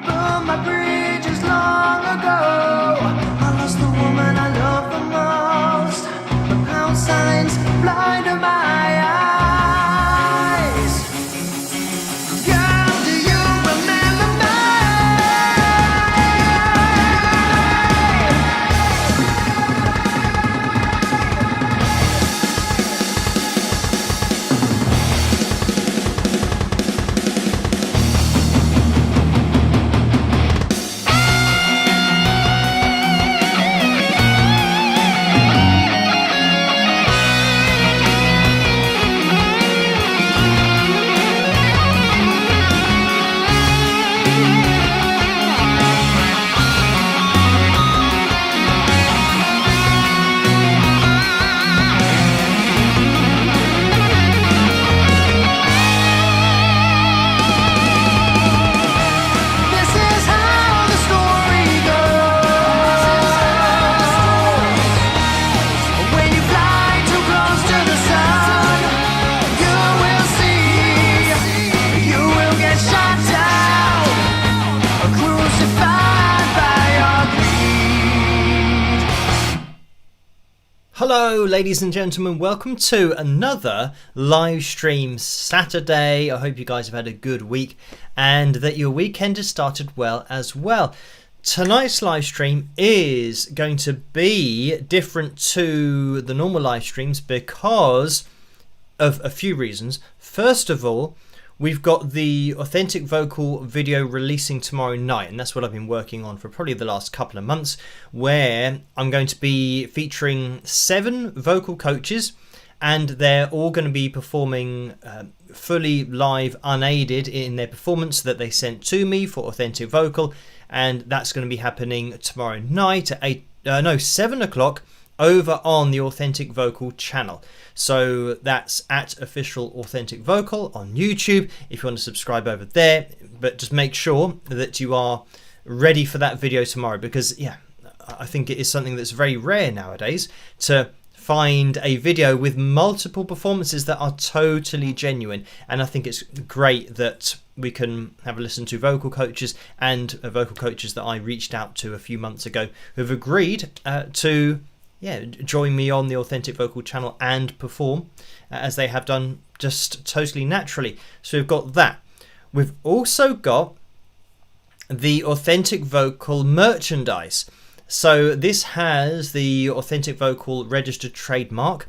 burned my bridges long ago. I lost the woman I love the most. The pound signs blinded my eyes. Girl, do you remember me? This is how the story goes. When you fly too close to the sun, you will see, you will get shot down, crucified by your greed. Hello, ladies and gentlemen. Welcome to another live stream Saturday. I hope you guys have had a good week and that your weekend has started well as well. Tonight's live stream is going to be different to the normal live streams because of a few reasons. First of all, we've got the authentic vocal video releasing tomorrow night, and that's what I've been working on for probably the last couple of months, where I'm going to be featuring 7 vocal coaches, and they're all going to be performing fully live, unaided in their performance that they sent to me for authentic vocal, and that's going to be happening tomorrow night at 7 o'clock over on the Authentic Vocal channel. So that's at Official Authentic Vocal on YouTube if you want to subscribe over there. But just make sure that you are ready for that video tomorrow, because yeah, I think it is something that's very rare nowadays to find a video with multiple performances that are totally genuine. And I think it's great that we can have a listen to vocal coaches and vocal coaches that I reached out to a few months ago who have agreed to join me on the Authentic Vocal channel and perform as they have done just totally naturally. So we've got that. We've also got the Authentic Vocal merchandise. So this has the Authentic Vocal registered trademark,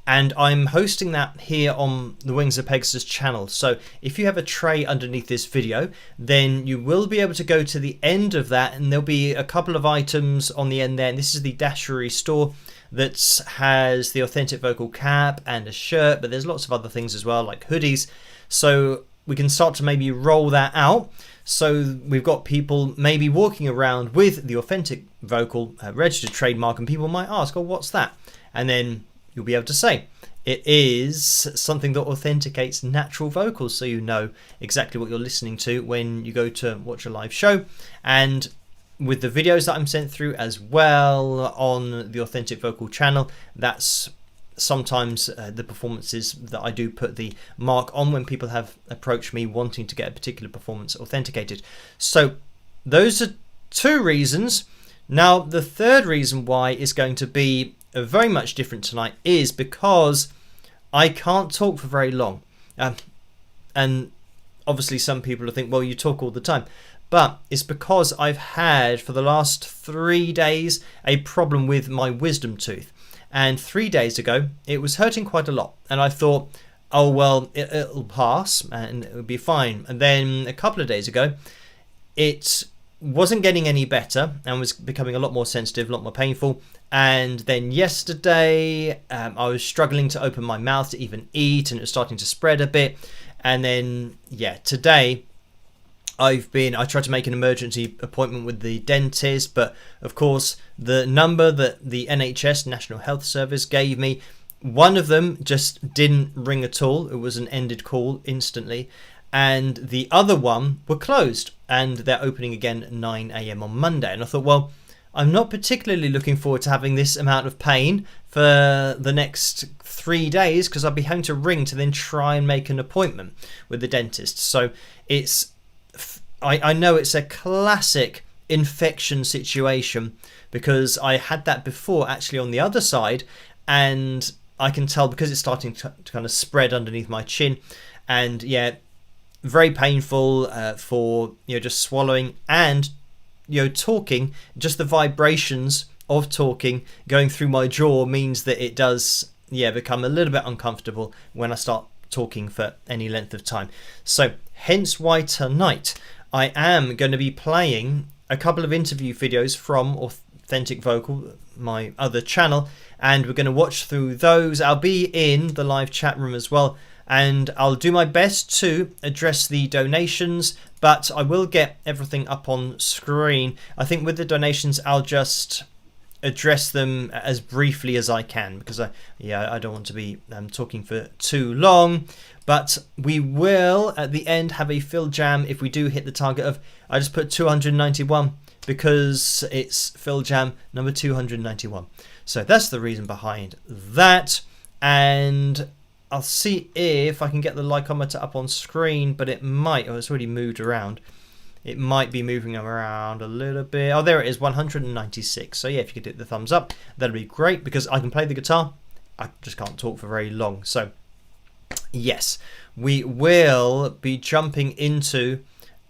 and I'm hosting that here on the Wings of Pegasus channel. So if you have a tray underneath this video, then you will be able to go to the end of that, and there'll be a couple of items on the end there. And this is the Dashery store that has the Authentic Vocal cap and a shirt, but there's lots of other things as well, like hoodies. So we can start to maybe roll that out. So we've got people maybe walking around with the Authentic Vocal registered trademark, and people might ask, oh, what's that? And then you'll be able to say it is something that authenticates natural vocals, so you know exactly what you're listening to when you go to watch a live show. And with the videos that I'm sent through as well on the Authentic Vocal channel, that's sometimes the performances that I do put the mark on when people have approached me wanting to get a particular performance authenticated. So those are 2 reasons. Now the third reason why is going to be very much different tonight is because I can't talk for very long. And obviously some people will think, well, you talk all the time. But it's because I've had, for the last 3 days, a problem with my wisdom tooth. And 3 days ago, it was hurting quite a lot. And I thought, oh, well, it'll pass and it'll be fine. And then a couple of days ago, it wasn't getting any better and was becoming a lot more sensitive, a lot more painful. And then yesterday, I was struggling to open my mouth to even eat, and it was starting to spread a bit. And then, yeah, today I tried to make an emergency appointment with the dentist, but of course the number that the NHS, National Health Service, gave me, one of them just didn't ring at all. It was an ended call instantly. And the other one were closed, and they're opening again at 9 a.m. on Monday. And I thought, well, I'm not particularly looking forward to having this amount of pain for the next 3 days, because I'll be having to ring to then try and make an appointment with the dentist. So it's I know it's a classic infection situation, because I had that before actually on the other side, and I can tell because it's starting to kind of spread underneath my chin, and yeah, very painful for just swallowing and talking. Just the vibrations of talking going through my jaw means that it does become a little bit uncomfortable when I start talking for any length of time. So hence why tonight I am going to be playing a couple of interview videos from Authentic Vocal, my other channel, and we're going to watch through those. I'll be in the live chat room as well, and I'll do my best to address the donations, but I will get everything up on screen. I think with the donations I'll just address them as briefly as I can, because I don't want to be talking for too long. But we will at the end have a Phil Jam if we do hit the target of, I just put 291 because it's Phil Jam number 291. So that's the reason behind that. And I'll see if I can get the lycometer up on screen, but it might, it's already moved around. It might be moving around a little bit. Oh, there it is, 196. So yeah, if you could hit the thumbs up, that'd be great, because I can play the guitar. I just can't talk for very long. So yes, we will be jumping into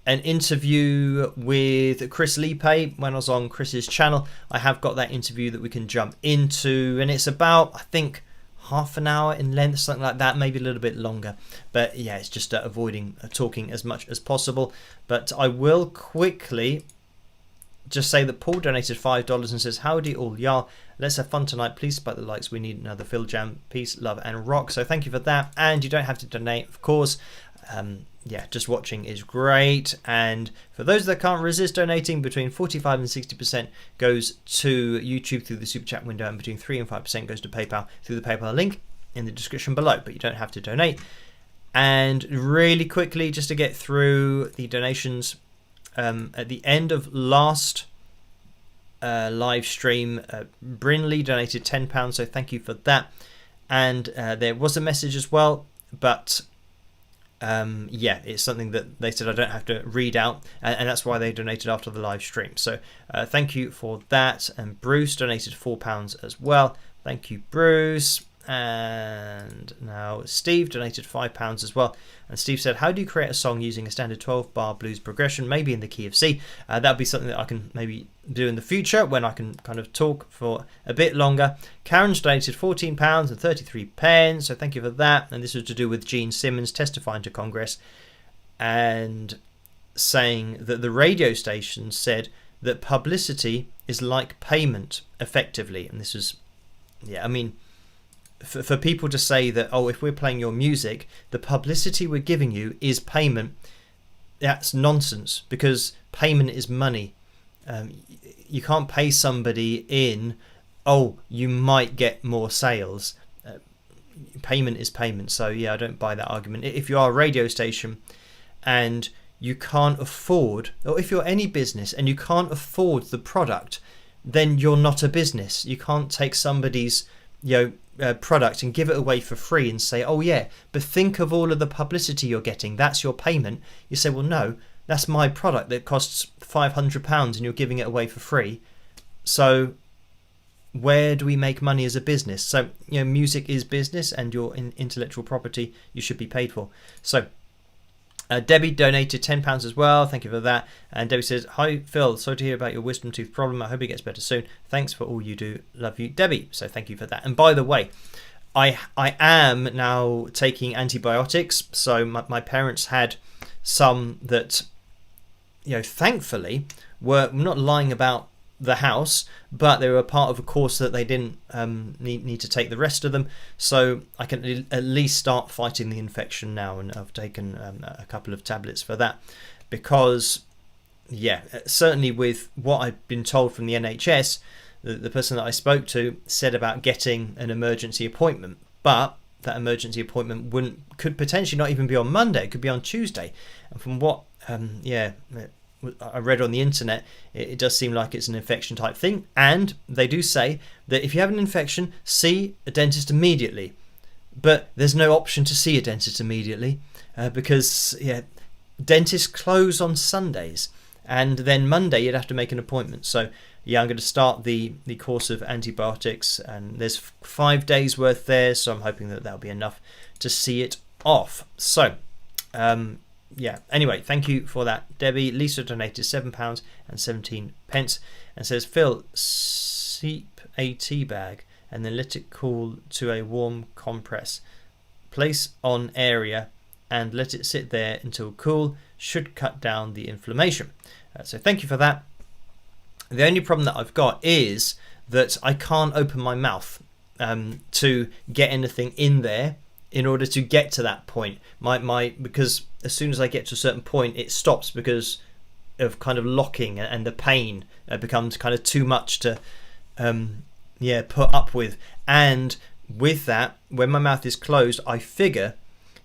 an interview with Chris Lipe when I was on Chris's channel. I have got that interview that we can jump into, and it's about, I think, half an hour in length, something like that, maybe a little bit longer. But yeah, it's just avoiding talking as much as possible. But I will quickly just say that Paul donated $5 and says, howdy all y'all, let's have fun tonight, please spike the likes, we need another Phil Jam, peace, love and rock. So thank you for that, and you don't have to donate, of course. Yeah, just watching is great. And for those that can't resist donating, between 45 and 60% goes to YouTube through the super chat window, and between 3 and 5% goes to PayPal through the PayPal link in the description below, but you don't have to donate. And really quickly, just to get through the donations, at the end of last live stream, Brinley donated £10, so thank you for that. And there was a message as well, but yeah, it's something that they said I don't have to read out, and that's why they donated after the live stream. So thank you for that. And Bruce donated £4 as well. Thank you, Bruce. And now Steve donated £5 as well. And Steve said, how do you create a song using a standard 12-bar blues progression, maybe in the key of C? That'll be something that I can maybe do in the future when I can kind of talk for a bit longer. Karen's donated £14 and 33 pence, so thank you for that. And this was to do with Gene Simmons testifying to Congress and saying that the radio station said that publicity is like payment, effectively. And this was, yeah, I mean, for people to say that, oh, if we're playing your music, the publicity we're giving you is payment, that's nonsense, because payment is money. You can't pay somebody in, oh, you might get more sales. Payment is payment. So yeah, I don't buy that argument. If you are a radio station and you can't afford, or if you're any business and you can't afford the product, then you're not a business. You can't take somebody's product and give it away for free and say, oh yeah, but think of all of the publicity you're getting, that's your payment. You say, well, no, that's my product that costs £500 and you're giving it away for free. So where do we make money as a business? So music is business, and your intellectual property you should be paid for. So Debbie donated £10 as well. Thank you for that. And Debbie says, hi Phil, sorry to hear about your wisdom tooth problem. I hope it gets better soon. Thanks for all you do. Love you, Debbie. So thank you for that. And by the way, I am now taking antibiotics. So my parents had some that, thankfully were not lying about the house, but they were part of a course that they didn't need to take the rest of them, so I can at least start fighting the infection now, and I've taken a couple of tablets for that, because yeah, certainly with what I've been told from the NHS, the person that I spoke to said about getting an emergency appointment, but that emergency appointment could potentially not even be on Monday, it could be on Tuesday. And from what I read on the internet, it does seem like it's an infection type thing, and they do say that if you have an infection, see a dentist immediately. But there's no option to see a dentist immediately, because dentists close on Sundays, and then Monday you'd have to make an appointment. So yeah, I'm going to start the course of antibiotics, and there's 5 days worth there, so I'm hoping that that'll be enough to see it off. So yeah, anyway, thank you for that, Debbie. Lisa donated £7.17 and says, Phil, steep a tea bag and then let it cool to a warm compress. Place on area and let it sit there until cool. Should cut down the inflammation. So thank you for that. The only problem that I've got is that I can't open my mouth to get anything in there in order to get to that point. Because as soon as I get to a certain point, it stops because of kind of locking, and the pain becomes kind of too much to put up with. And with that, when my mouth is closed, I figure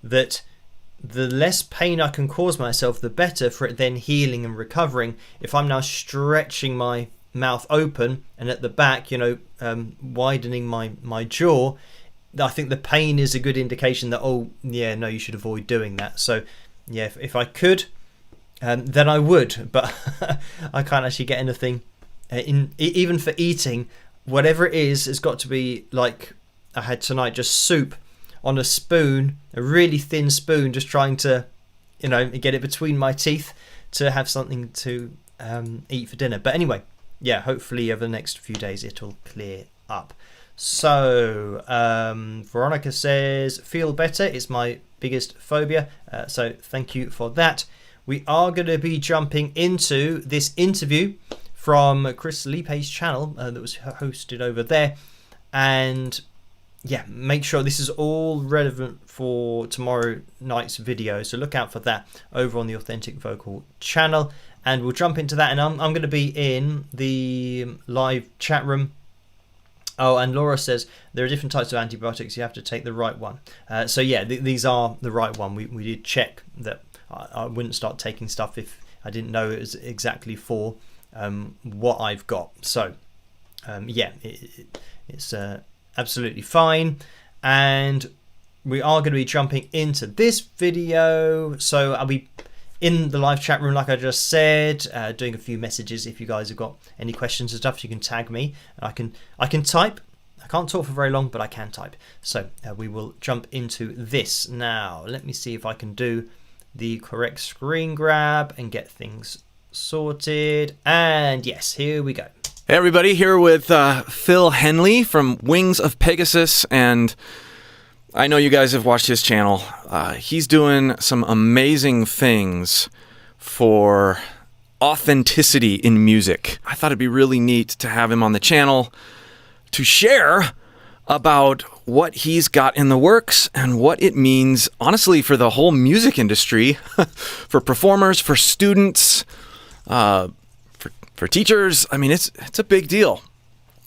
that the less pain I can cause myself, the better for it then healing and recovering. If I'm now stretching my mouth open and at the back, widening my jaw, I think the pain is a good indication that, you should avoid doing that. So yeah, if I could, then I would, but I can't actually get anything even for eating. Whatever it is, it's got to be like I had tonight, just soup on a spoon, a really thin spoon, just trying to get it between my teeth to have something to eat for dinner. But anyway, yeah, hopefully over the next few days it'll clear up. So Veronica says, feel better, it's my biggest phobia. So thank you for that. We are going to be jumping into this interview from Chris Lipe's channel that was hosted over there, and yeah, make sure this is all relevant for tomorrow night's video, so look out for that over on the Authentic Vocal channel, and we'll jump into that. And I'm going to be in the live chat room. Oh, and Laura says there are different types of antibiotics, you have to take the right one. So yeah, these are the right one. We did check that I wouldn't start taking stuff if I didn't know it was exactly for what I've got. So yeah, it's absolutely fine. And we are going to be jumping into this video. So I'll be in the live chat room, like I just said, doing a few messages. If you guys have got any questions and stuff, you can tag me. I can type. I can't talk for very long, but I can type. So we will jump into this now. Let me see if I can do the correct screen grab and get things sorted. And yes, here we go. Hey everybody, here with Phil Henley from Wings of Pegasus, and I know you guys have watched his channel. He's doing some amazing things for authenticity in music. I thought it'd be really neat to have him on the channel to share about what he's got in the works and what it means, honestly, for the whole music industry, for performers, for students, for teachers. I mean, it's a big deal.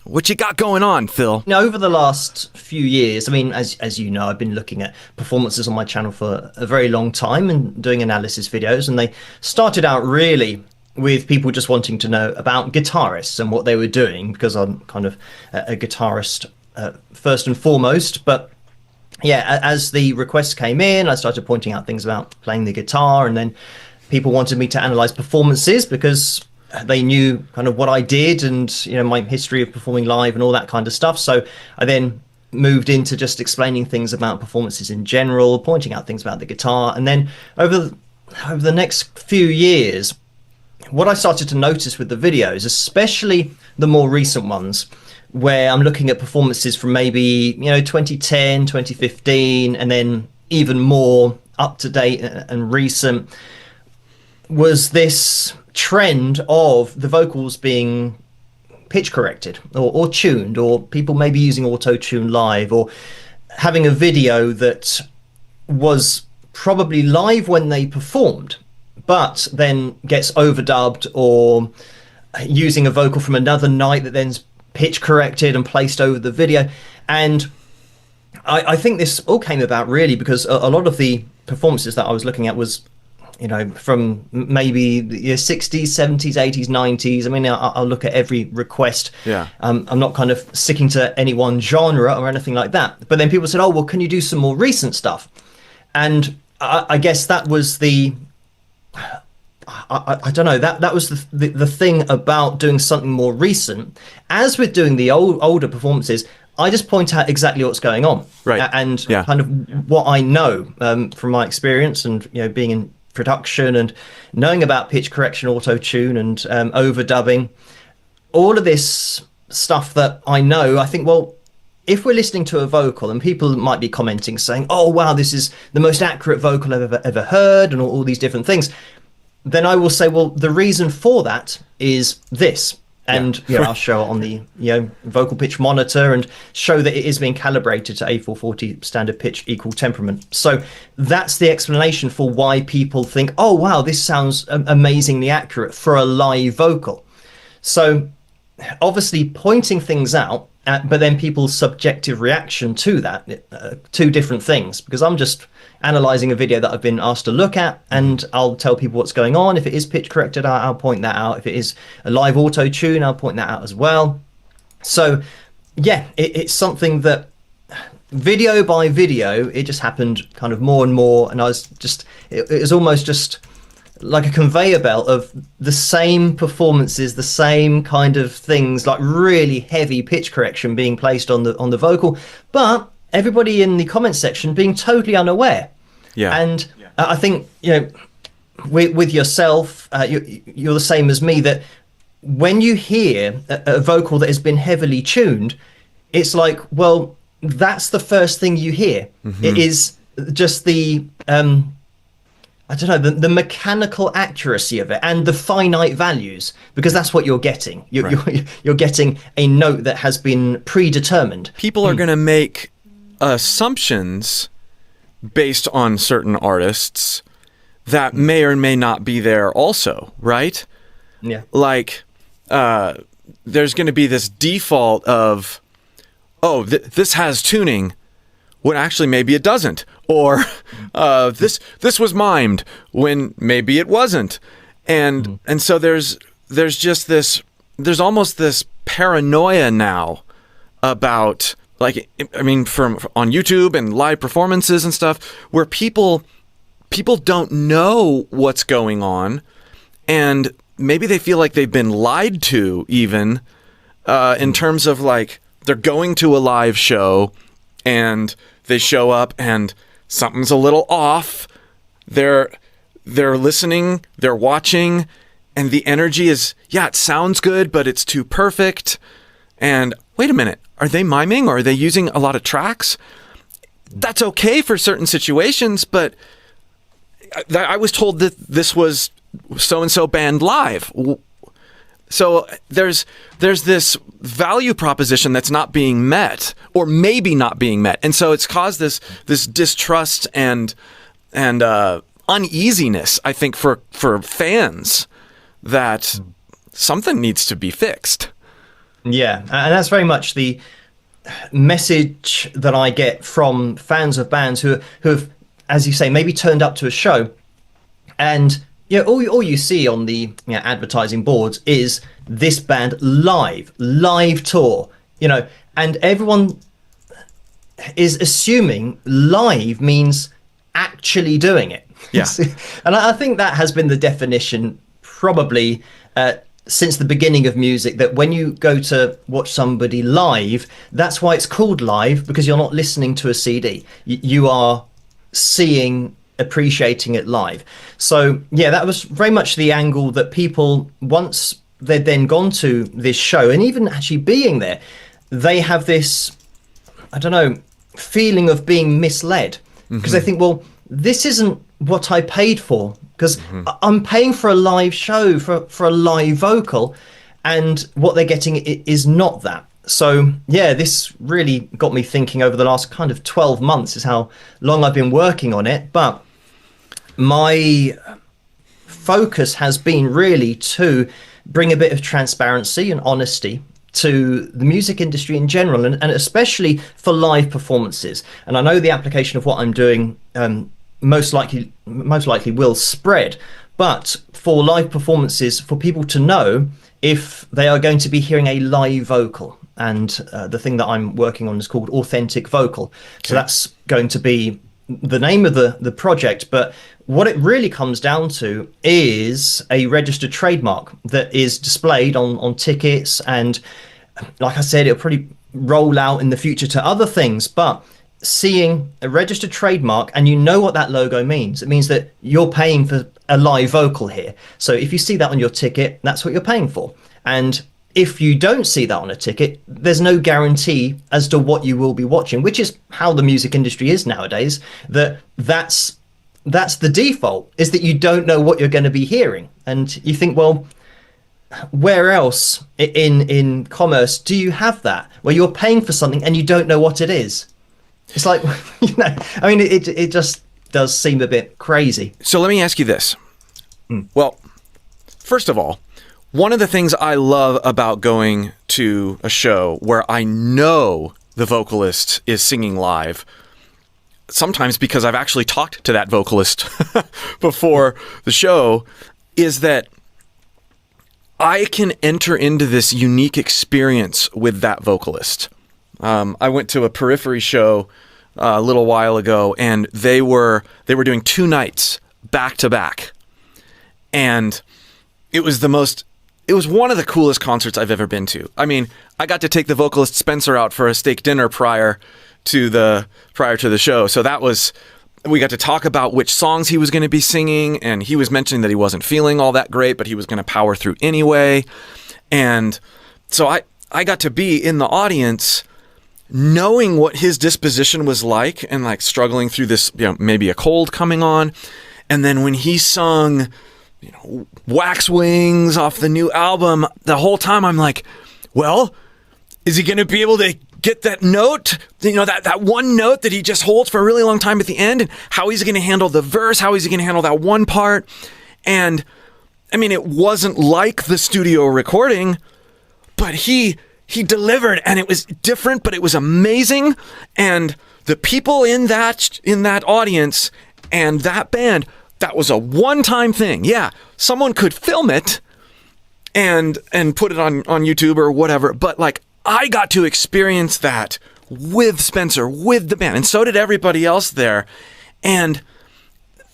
What you got going on, Phil? Now, over the last few years, I mean, as you know, I've been looking at performances on my channel for a very long time and doing analysis videos, and they started out really with people just wanting to know about guitarists and what they were doing, because I'm kind of a guitarist first and foremost. But yeah, as the requests came in, I started pointing out things about playing the guitar, and then people wanted me to analyze performances because they knew kind of what I did and, my history of performing live and all that kind of stuff. So I then moved into just explaining things about performances in general, pointing out things about the guitar. And then over the next few years, what I started to notice with the videos, especially the more recent ones, where I'm looking at performances from maybe, 2010, 2015, and then even more up to date and recent, was this trend of the vocals being pitch corrected or tuned, or people maybe using auto-tune live, or having a video that was probably live when they performed but then gets overdubbed, or using a vocal from another night that then's pitch corrected and placed over the video. And I think this all came about really because a lot of the performances that I was looking at was from maybe the 60s, 70s, 80s, 90s. I mean, I'll look at every request. Yeah. I'm not kind of sticking to any one genre or anything like that. But then people said, oh, well, can you do some more recent stuff? And I guess that was the I don't know, that was the thing about doing something more recent. As with doing the older performances, I just point out exactly what's going on, Right. and Yeah. kind of what I know from my experience, and being in production and knowing about pitch correction, auto tune, and overdubbing, all of this stuff that I know. I think, well, if we're listening to a vocal and people might be commenting saying, "Oh wow, this is the most accurate vocal I've ever heard," and all these different things, then I will say, well, the reason for that is this. And I'll show it on the vocal pitch monitor and show that it is being calibrated to A440 standard pitch equal temperament. So that's the explanation for why people think, oh wow, this sounds amazingly accurate for a live vocal. So obviously pointing things out, but then people's subjective reaction to that, two different things, because I'm just analyzing a video that I've been asked to look at, and I'll tell people what's going on. If it is pitch corrected, I'll point that out. If it is a live auto tune, I'll point that out as well. So yeah, it's something that video by video, it just happened kind of more and more, and it was almost just like a conveyor belt of the same performances, the same kind of things, like really heavy pitch correction being placed on the vocal, but everybody in the comments section being totally unaware. And I think with yourself, you're the same as me, that when you hear a vocal that has been heavily tuned, it's like, well, that's the first thing you hear. It is just the I don't know, the mechanical accuracy of it and the finite values, because that's what you're getting. You're getting a note that has been predetermined. People are going to make assumptions based on certain artists that may or may not be there also, right? Yeah. Like, there's going to be this default of, oh, this has tuning, when actually maybe it doesn't. Or this was mimed when maybe it wasn't. And so there's just this, there's almost this paranoia now about, like, I mean, on YouTube and live performances and stuff, where people don't know what's going on, and maybe they feel like they've been lied to, even in terms of, like, they're going to a live show and they show up and something's a little off. They're listening, they're watching, and the energy is, it sounds good, but it's too perfect. And wait a minute, are they miming, or are they using a lot of tracks? That's okay for certain situations, but I was told that this was so-and-so band live. So there's this value proposition that's not being met, or maybe not being met. And so it's caused this distrust and uneasiness, I think, for fans, that something needs to be fixed. Yeah, and that's very much the message that I get from fans of bands who have, as you say, maybe turned up to a show, and all you see on the advertising boards is this band live tour, and everyone is assuming live means actually doing it. Yeah. And I think that has been the definition probably since the beginning of music, that when you go to watch somebody live, that's why it's called live, because you're not listening to a CD. You are seeing, appreciating it live. So yeah, that was very much the angle that people, once they'd then gone to this show, and even actually being there, they have this, I don't know, feeling of being misled, because they think, well, this isn't what I paid for, because I'm paying for a live show, for a live vocal, and what they're getting is not that. So yeah, this really got me thinking over the last kind of 12 months is how long I've been working on it. But my focus has been really to bring a bit of transparency and honesty to the music industry in general, and especially for live performances. And I know the application of what I'm doing most likely will spread, but for live performances, for people to know if they are going to be hearing a live vocal. And the thing that I'm working on is called authentic vocal. So that's going to be the name of the project, but what it really comes down to is a registered trademark that is displayed on tickets, and like I said, it'll probably roll out in the future to other things, but seeing a registered trademark, and you know what that logo means. It means that you're paying for a live vocal here. So if you see that on your ticket, that's what you're paying for. And if you don't see that on a ticket, there's no guarantee as to what you will be watching, which is how the music industry is nowadays. That's the default, is that you don't know what you're going to be hearing. And you think, well, where else in commerce do you have that, where you're paying for something and you don't know what it is? It's like, I mean, it just does seem a bit crazy. So let me ask you this. Well, first of all, one of the things I love about going to a show where I know the vocalist is singing live, sometimes because I've actually talked to that vocalist before the show, is that I can enter into this unique experience with that vocalist. I went to a Periphery show a little while ago, and they were doing 2 nights back to back, and it was one of the coolest concerts I've ever been to. I mean, I got to take the vocalist Spencer out for a steak dinner prior to the show, so we got to talk about which songs he was going to be singing, and he was mentioning that he wasn't feeling all that great, but he was going to power through anyway. And so I got to be in the audience knowing what his disposition was like, and like struggling through this, maybe a cold coming on. And then when he sung, Wax Wings off the new album, the whole time I'm like, well, is he going to be able to get that note, that one note that he just holds for a really long time at the end, and how he's going to handle the verse, how is he going to handle that one part? And I mean, it wasn't like the studio recording, but he delivered, and it was different, but it was amazing. And the people in that audience and that band, that was a one-time thing. Yeah, someone could film it and put it on YouTube or whatever, but like, I got to experience that with Spencer, with the band, and so did everybody else there. And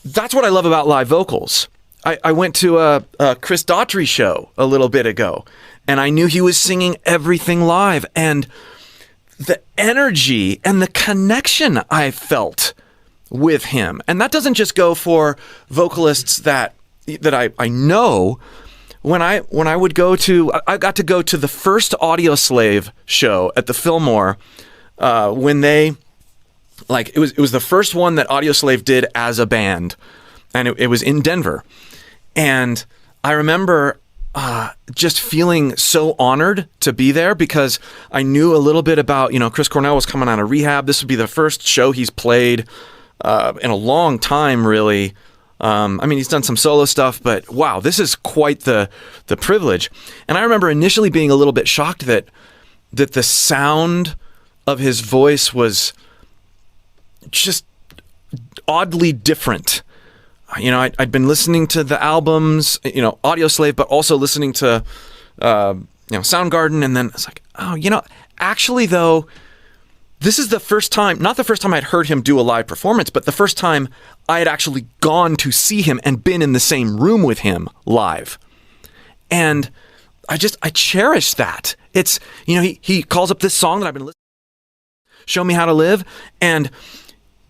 that's what I love about live vocals. I went to a Chris Daughtry show a little bit ago, and I knew he was singing everything live, and the energy and the connection I felt with him. And that doesn't just go for vocalists that I know. When I got to go to the first Audioslave show at the Fillmore, when it was the first one that Audioslave did as a band, and it was in Denver. And I remember just feeling so honored to be there, because I knew a little bit about, Chris Cornell was coming out of rehab. This would be the first show he's played in a long time, really. I mean, he's done some solo stuff, but wow, this is quite the privilege. And I remember initially being a little bit shocked that the sound of his voice was just oddly different. I'd been listening to the albums, Audioslave, but also listening to, Soundgarden, and then it's like, actually though, this is the first time, not the first time I'd heard him do a live performance, but the first time I had actually gone to see him and been in the same room with him live. And I cherish that. It's, he calls up this song that I've been listening to, Show Me How to Live, and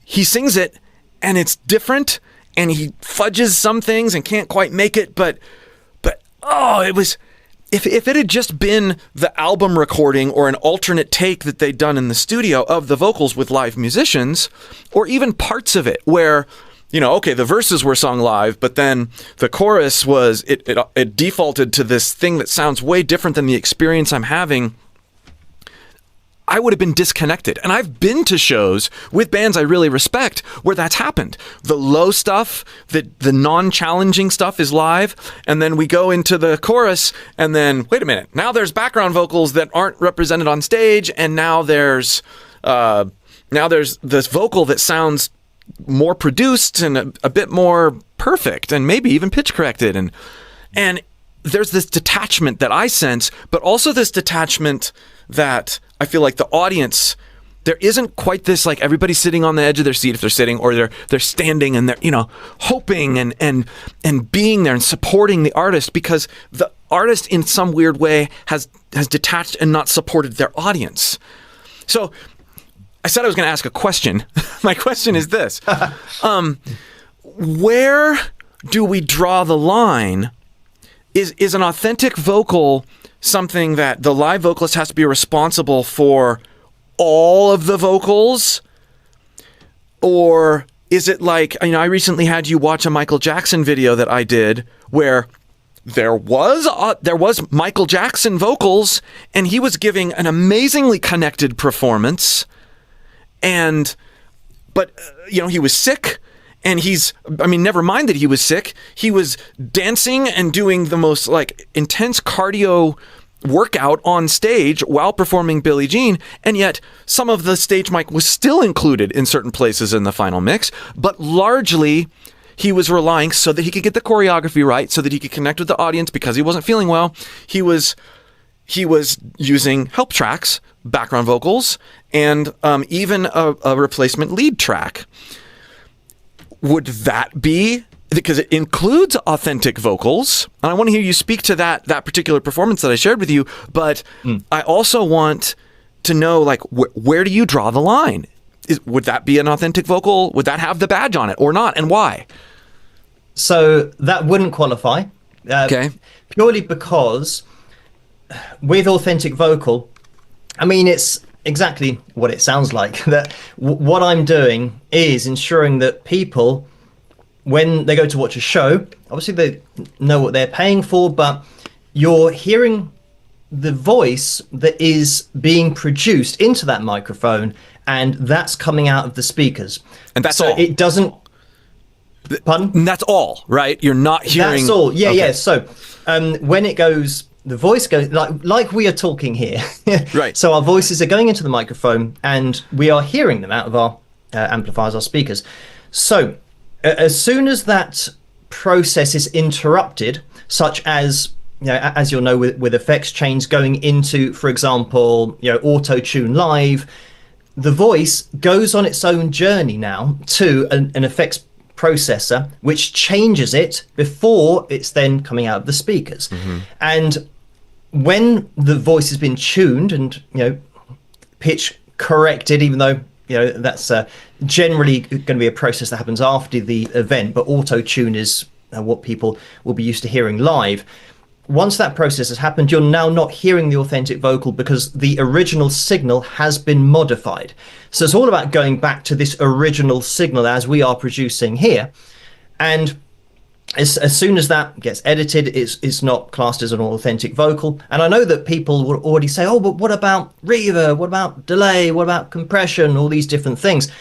he sings it, and it's different, and he fudges some things and can't quite make it, but it was... If it had just been the album recording or an alternate take that they'd done in the studio of the vocals with live musicians, or even parts of it where, the verses were sung live, but then the chorus was, it defaulted to this thing that sounds way different than the experience I'm having, I would have been disconnected. And I've been to shows with bands I really respect where that's happened. The low stuff, the non-challenging stuff is live, and then we go into the chorus, and then, wait a minute, now there's background vocals that aren't represented on stage, and now there's this vocal that sounds more produced and a bit more perfect, and maybe even pitch corrected. And there's this detachment that I sense, but also this detachment that I feel like the audience there isn't quite this, like, everybody's sitting on the edge of their seat if they're sitting, or they're standing and they're, you know, hoping and being there and supporting the artist, because the artist in some weird way has detached and not supported their audience. So I said I was going to ask a question. My question is this. Where do we draw the line? Is an authentic vocal something that the live vocalist has to be responsible for all of the vocals? Or is it like, you know, I recently had you watch a Michael Jackson video that I did where there was Michael Jackson vocals, and he was giving an amazingly connected performance. But you know, he was sick, and never mind that he was sick. He was dancing and doing the most, like, intense cardio workout on stage while performing Billie Jean, and yet some of the stage mic was still included in certain places in the final mix, but largely he was relying, so that he could get the choreography right, so that he could connect with the audience, because he wasn't feeling well. He was using help tracks, background vocals, and even a replacement lead track. Would that be, because it includes authentic vocals, and I want to hear you speak to that particular performance that I shared with you, but I also want to know, like, where do you draw the line? Would that be an authentic vocal? Would that have the badge on it or not, and why? So that wouldn't qualify. Okay. Purely because with authentic vocal, I mean, it's exactly what it sounds like. That what I'm doing is ensuring that people, when they go to watch a show, obviously they know what they're paying for, but you're hearing the voice that is being produced into that microphone, and that's coming out of the speakers. And that's all. It doesn't... Pardon? And that's all, right? You're not hearing... That's all. Yeah, okay. yeah. So when it goes... The voice goes like we are talking here. Right. So our voices are going into the microphone, and we are hearing them out of our amplifiers, our speakers. So as soon as that process is interrupted, such as, you know, as you'll know with effects chains going into, for example, you know, auto-tune live, the voice goes on its own journey now to an effects processor, which changes it before it's then coming out of the speakers. Mm-hmm. And when the voice has been tuned and, you know, pitch corrected, even though, you know, that's generally going to be a process that happens after the event, but auto-tune is what people will be used to hearing live. Once that process has happened, you're now not hearing the authentic vocal because the original signal has been modified. So it's all about going back to this original signal as we are producing here. And as soon as that gets edited, it's not classed as an authentic vocal. And I know that people will already say, oh, but what about reverb? What about delay? What about compression? All these different things.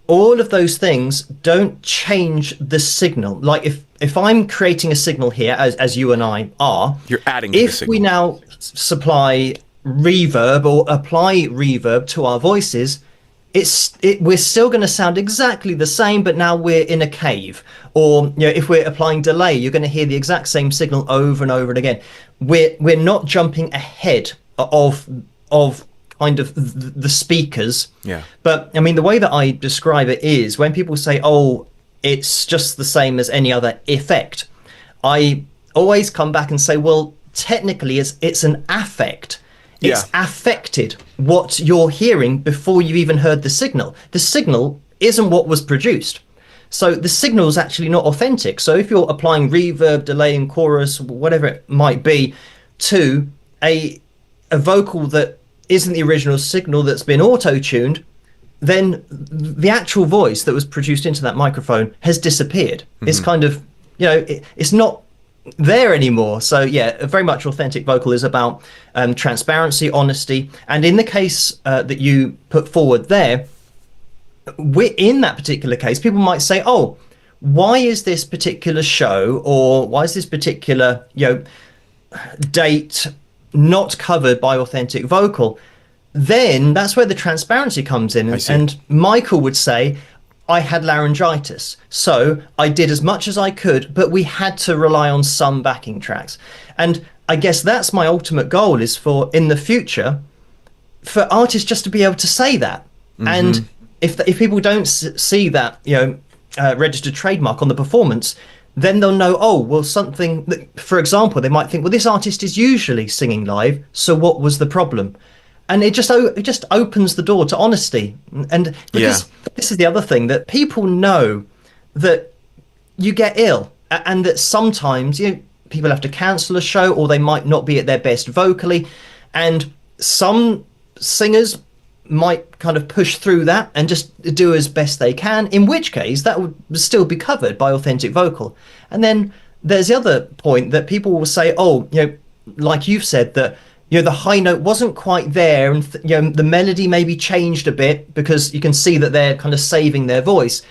All of those things don't change the signal. Like if I'm creating a signal here, as you and I are, you're adding to the signal. If we now supply reverb or apply reverb to our voices, we're still going to sound exactly the same, but now we're in a cave. Or, you know, if we're applying delay, you're going to hear the exact same signal over and over and again. We're not jumping ahead of kind of the speakers. Yeah. But I mean, the way that I describe it is when people say, oh, it's just the same as any other effect, I always come back and say, well, technically it's an affect. It's affected what you're hearing before you even heard the signal. The signal isn't what was produced. So the signal is actually not authentic. So if you're applying reverb, delay, and chorus, whatever it might be, to a vocal that isn't the original signal that's been auto-tuned, then the actual voice that was produced into that microphone has disappeared. Mm-hmm. It's kind of, you know, it's not there anymore. So yeah, very much authentic vocal is about transparency, honesty. And in the case that you put forward there, in that particular case, people might say, oh, why is this particular show or why is this particular, you know, date not covered by authentic vocal? Then that's where the transparency comes in. And Michael would say, I had laryngitis, so I did as much as I could, but we had to rely on some backing tracks. And I guess that's my ultimate goal, is for in the future for artists just to be able to say that. And if people don't see that, registered trademark on the performance, then they'll know, oh, well, something that, for example, they might think, well, this artist is usually singing live, so what was the problem? And it just opens the door to honesty. And because this is the other thing, that people know that you get ill, and that sometimes people have to cancel a show, or they might not be at their best vocally, and some singers might kind of push through that and just do as best they can, in which case that would still be covered by authentic vocal. And then there's the other point that people will say, oh, like you've said, that the high note wasn't quite there, and the melody maybe changed a bit, because you can see that they're kind of saving their voice.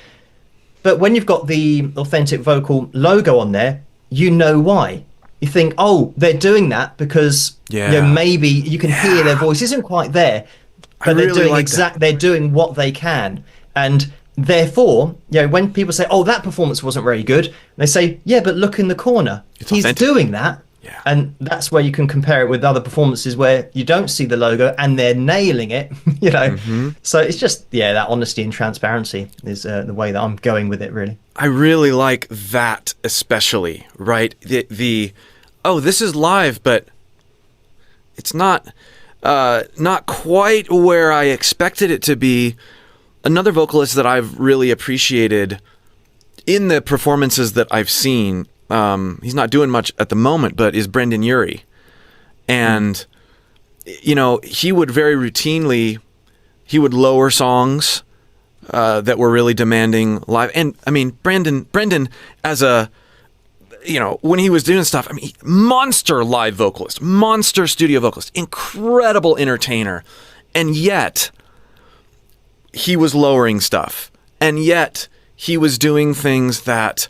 But when you've got the authentic vocal logo on there, you know why. You think, oh, they're doing that because maybe you can hear their voice isn't quite there, but they're doing they're doing what they can. And therefore, when people say, oh, that performance wasn't very good, they say, yeah, but look in the corner, he's doing that. Yeah. And that's where you can compare it with other performances where you don't see the logo and they're nailing it, So it's just, that honesty and transparency is the way that I'm going with it, really. I really like that, especially, right? Oh, this is live, but it's not quite where I expected it to be. Another vocalist that I've really appreciated in the performances that I've seen, he's not doing much at the moment, but is Brendan Urie. And, he would very routinely, lower songs that were really demanding live. And, I mean, Brendan as a, when he was doing stuff, monster live vocalist, monster studio vocalist, incredible entertainer. And yet, he was lowering stuff. And yet, he was doing things that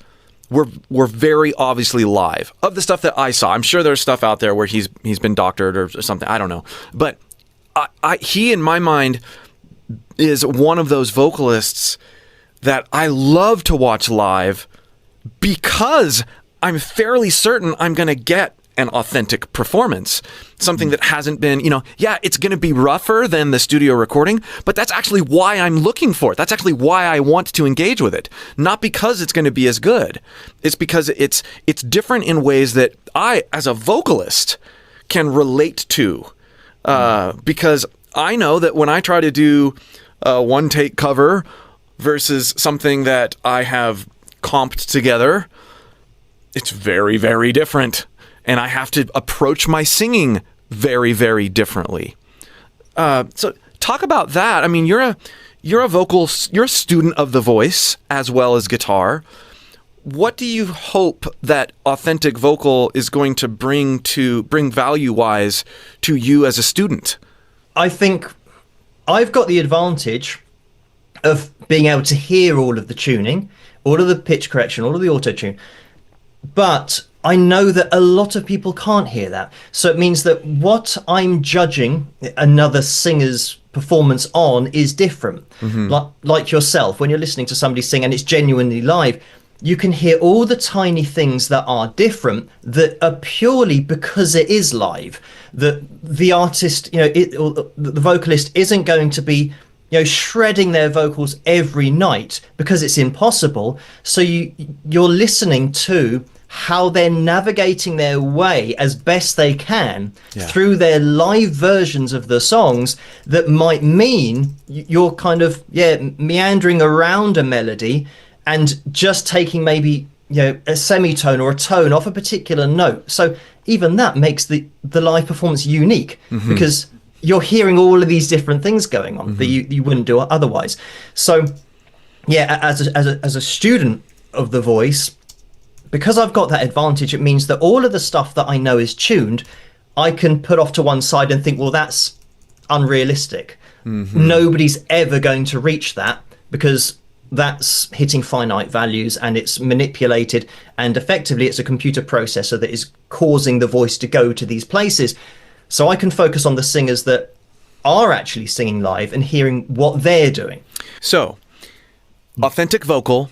were very obviously live. Of the stuff that I saw, I'm sure there's stuff out there where he's been doctored or something. I don't know, but he, in my mind, is one of those vocalists that I love to watch live, because I'm fairly certain I'm going to get an authentic performance. Something that hasn't been, it's going to be rougher than the studio recording, but that's actually why I'm looking for it. That's actually why I want to engage with it. Not because it's going to be as good. It's because it's different in ways that I, as a vocalist, can relate to. Because I know that when I try to do a one-take cover versus something that I have comped together, it's very, very different. And I have to approach my singing very, very differently. So talk about that. I mean, you're a student of the voice as well as guitar. What do you hope that authentic vocal is going to bring value-wise to you as a student? I think I've got the advantage of being able to hear all of the tuning, all of the pitch correction, all of the auto-tune. But I know that a lot of people can't hear that. So it means that what I'm judging another singer's performance on is different. Like yourself, when you're listening to somebody sing and it's genuinely live, you can hear all the tiny things that are different, that are purely because it is live. That the artist, the vocalist isn't going to be shredding their vocals every night, because it's impossible. So you're listening to how they're navigating their way as best they can through their live versions of the songs, that might mean you're kind of meandering around a melody and just taking maybe a semitone or a tone off a particular note. So even that makes the live performance unique, because you're hearing all of these different things going on that you wouldn't do otherwise. So as a student of the voice, because I've got that advantage, it means that all of the stuff that I know is tuned, I can put off to one side and think, well, that's unrealistic. Nobody's ever going to reach that, because that's hitting finite values and it's manipulated, and effectively it's a computer processor that is causing the voice to go to these places. So I can focus on the singers that are actually singing live and hearing what they're doing. So, authentic vocal,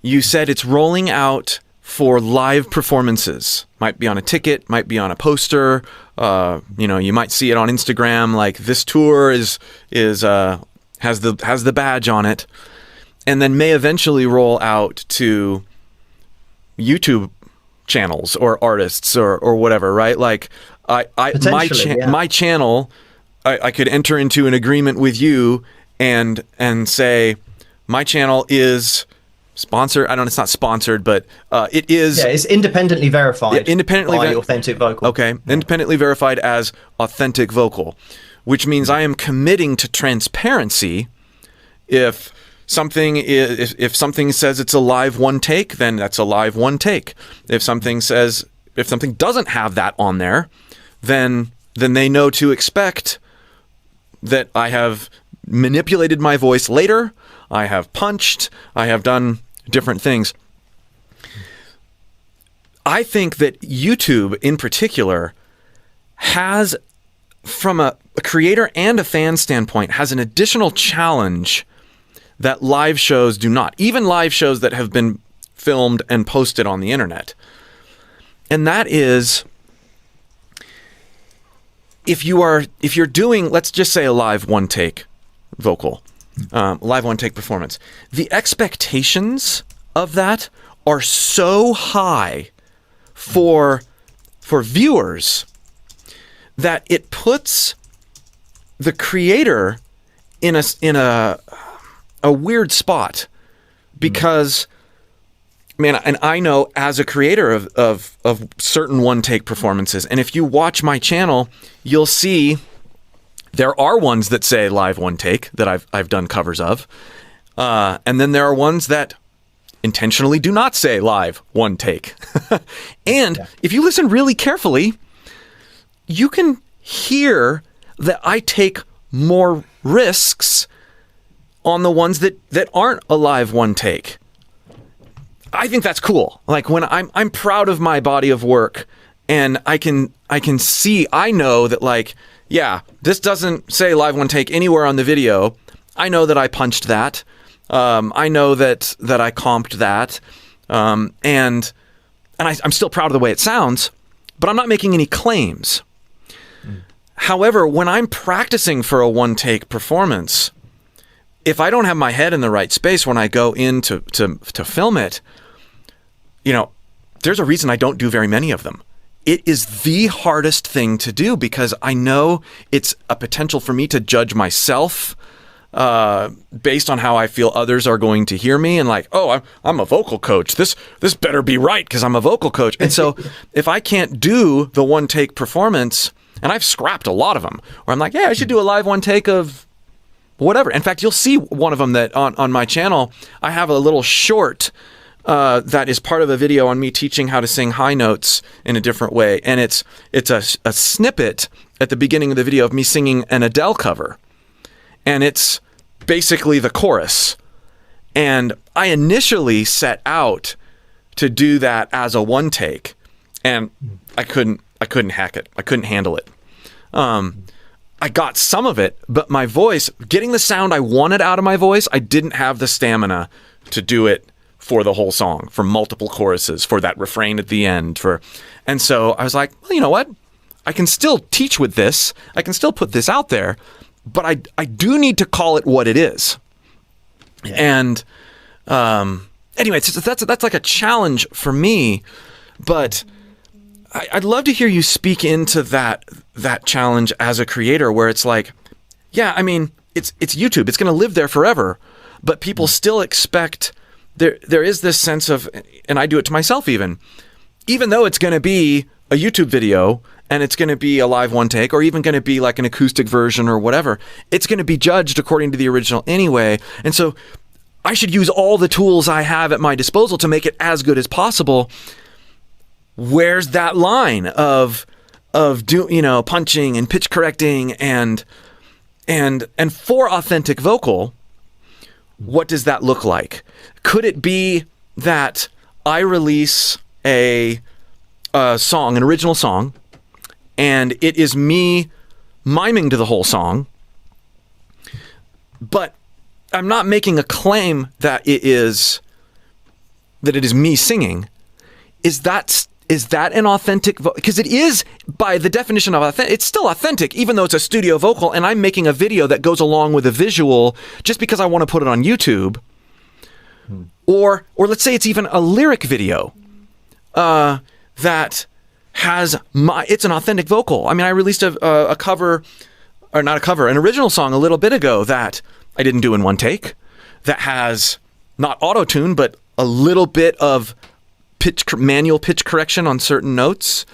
you said it's rolling out for live performances. Might be on a ticket, might be on a poster. You might see it on Instagram, like this tour is has the badge on it, and then may eventually roll out to YouTube channels or artists or whatever, right? Like my channel, I could enter into an agreement with you and say my channel is sponsored. It's not sponsored, but it is. Yeah, it's independently verified. By Authentic Vocal. Okay, independently verified as Authentic Vocal, which means I am committing to transparency. If something says it's a live one take, then that's a live one take. If something doesn't have that on there, then they know to expect that I have manipulated my voice later, I have punched, I have done different things. I think that YouTube in particular has, from a creator and a fan standpoint, has an additional challenge that live shows do not. Even live shows that have been filmed and posted on the internet. And that is, if you're doing, let's just say, a live one take vocal, live one take performance, the expectations of that are so high for viewers that it puts the creator in a weird spot, because man, and I know as a creator of certain one take performances, and if you watch my channel, you'll see there are ones that say live one take that I've done covers of, and then there are ones that intentionally do not say live one take. And if you listen really carefully, you can hear that I take more risks on the ones that aren't a live one take. I think that's cool. Like, when I'm proud of my body of work, and I can see, I know that, like, yeah, this doesn't say live one take anywhere on the video. I know that I punched that. I know that I comped that. And I'm still proud of the way it sounds, but I'm not making any claims. However, when I'm practicing for a one take performance, if I don't have my head in the right space when I go in to film it, there's a reason I don't do very many of them. It is the hardest thing to do, because I know it's a potential for me to judge myself based on how I feel others are going to hear me, and like, oh, I'm a vocal coach. This better be right because I'm a vocal coach. And so if I can't do the one take performance, and I've scrapped a lot of them, where I'm like, yeah, I should do a live one take of whatever. In fact, you'll see one of them that on my channel, I have a little short that is part of a video on me teaching how to sing high notes in a different way. And it's a snippet at the beginning of the video of me singing an Adele cover. And it's basically the chorus. And I initially set out to do that as a one take, and I couldn't hack it. I couldn't handle it. I got some of it, but my voice, getting the sound I wanted out of my voice, I didn't have the stamina to do it for the whole song, for multiple choruses, for that refrain at the end. And so I was like, well, you know what? I can still teach with this. I can still put this out there, but I do need to call it what it is. Yeah. And anyway, that's like a challenge for me, but I'd love to hear you speak into that challenge as a creator, where it's like, yeah, I mean, it's YouTube. It's going to live there forever, but people still expect, there is this sense of, and I do it to myself even though it's going to be a YouTube video and it's going to be a live one take, or even going to be like an acoustic version or whatever, it's going to be judged according to the original anyway. And so I should use all the tools I have at my disposal to make it as good as possible. Where's that line of punching and pitch correcting and for authentic vocal, what does that look like? Could it be that I release a song, an original song, and it is me miming to the whole song, but I'm not making a claim that it is me singing? Is that is that an authentic vocal? Because it is, by the definition of authentic, it's still authentic, even though it's a studio vocal, and I'm making a video that goes along with a visual just because I want to put it on YouTube. Or let's say it's even a lyric video that has it's an authentic vocal. I mean, I released a cover, or not a cover, an original song a little bit ago that I didn't do in one take, that has not auto-tune, but a little bit of manual pitch correction on certain notes.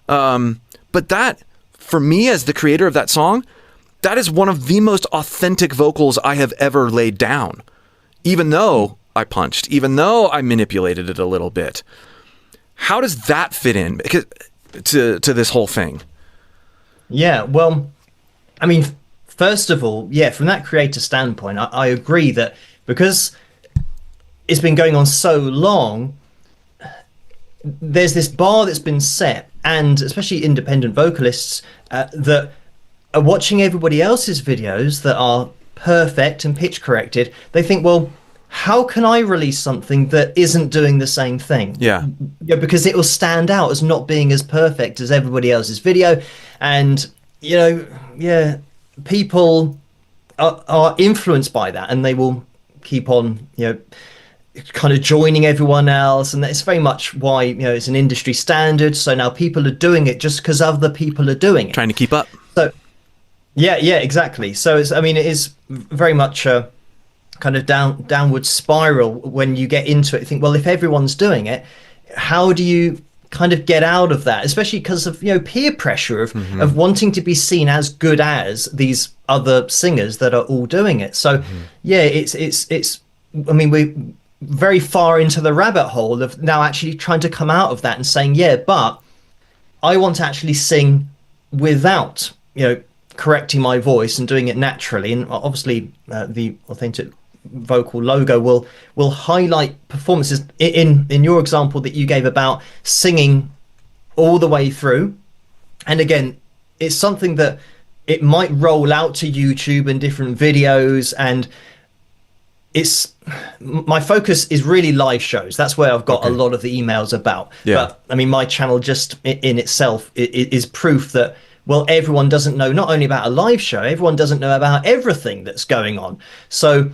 But that, for me as the creator of that song, that is one of the most authentic vocals I have ever laid down. Even though I punched, even though I manipulated it a little bit. How does that fit in to this whole thing? Yeah, well, I mean, first of all, yeah, from that creator standpoint, I agree that because it's been going on so long, there's this bar that's been set, and especially independent vocalists that are watching everybody else's videos that are perfect and pitch corrected. They think, well, how can I release something that isn't doing the same thing? Yeah, because it will stand out as not being as perfect as everybody else's video. And, people are influenced by that, and they will keep on, kind of joining everyone else. And that's very much why, it's an industry standard. So now people are doing it just because other people are doing it. Trying to keep up. So, yeah, exactly. So, it is very much a kind of downward spiral when you get into it. You think, well, if everyone's doing it, how do you kind of get out of that? Especially because of, peer pressure of wanting to be seen as good as these other singers that are all doing it. So, it's, we're very far into the rabbit hole of now actually trying to come out of that and saying, but I want to actually sing without, correcting my voice and doing it naturally. And obviously the authentic vocal logo will highlight performances in your example that you gave about singing all the way through. And again, it's something that it might roll out to YouTube and different videos, and my focus is really live shows. That's where I've got a lot of the emails about. But my channel just in itself is proof that, well, everyone doesn't know not only about a live show, everyone doesn't know about everything that's going on. So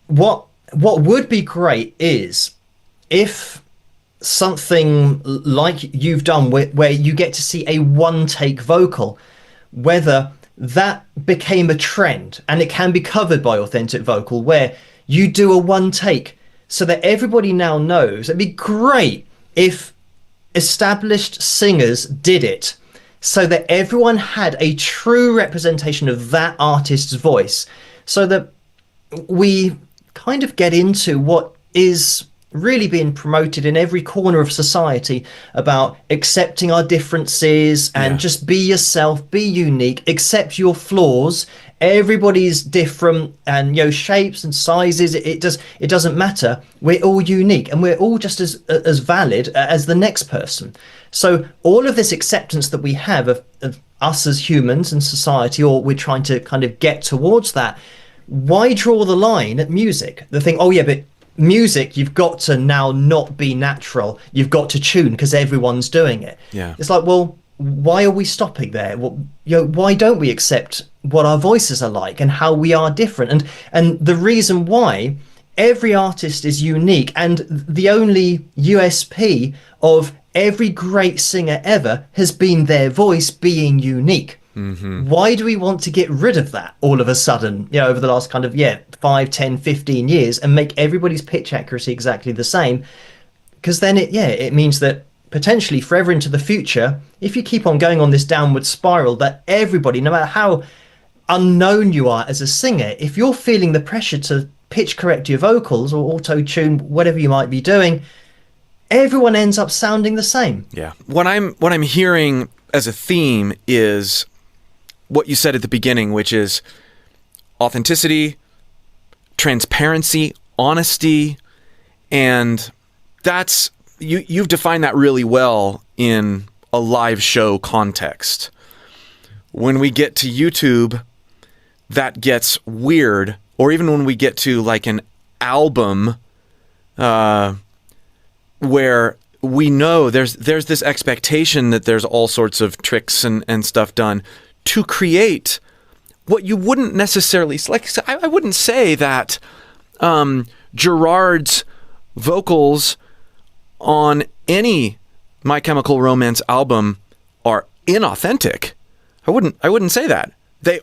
what would be great is if something like you've done where you get to see a one-take vocal, whether that became a trend, and it can be covered by authentic vocal, where you do a one take so that everybody now knows. It'd be great if established singers did it so that everyone had a true representation of that artist's voice, so that we kind of get into what is really being promoted in every corner of society about accepting our differences and just be yourself, be unique, accept your flaws. Everybody's different, and shapes and sizes, it doesn't matter. We're all unique, and we're all just as valid as the next person. So all of this acceptance that we have of us as humans and society, or we're trying to kind of get towards that, why draw the line at music? The thing, but music, you've got to now not be natural, you've got to tune because everyone's doing it. It's like, well, why are we stopping there? Well, why don't we accept what our voices are like and how we are different? And the reason why every artist is unique, and the only USP of every great singer ever has been their voice being unique. Why do we want to get rid of that all of a sudden, over the last kind of 5, 10, 15 years, and make everybody's pitch accuracy exactly the same? Because then it means that potentially forever into the future, if you keep on going on this downward spiral, that everybody, no matter how unknown you are as a singer, if you're feeling the pressure to pitch correct your vocals or auto-tune, whatever you might be doing, everyone ends up sounding the same. What I'm hearing as a theme is what you said at the beginning, which is authenticity, transparency, honesty, and that's you've defined that really well in a live show context. When we get to YouTube, that gets weird, or even when we get to like an album where we know there's this expectation that there's all sorts of tricks and stuff done to create what you wouldn't necessarily like. I wouldn't say that Gerard's vocals on any My Chemical Romance album are inauthentic. I wouldn't say that. They're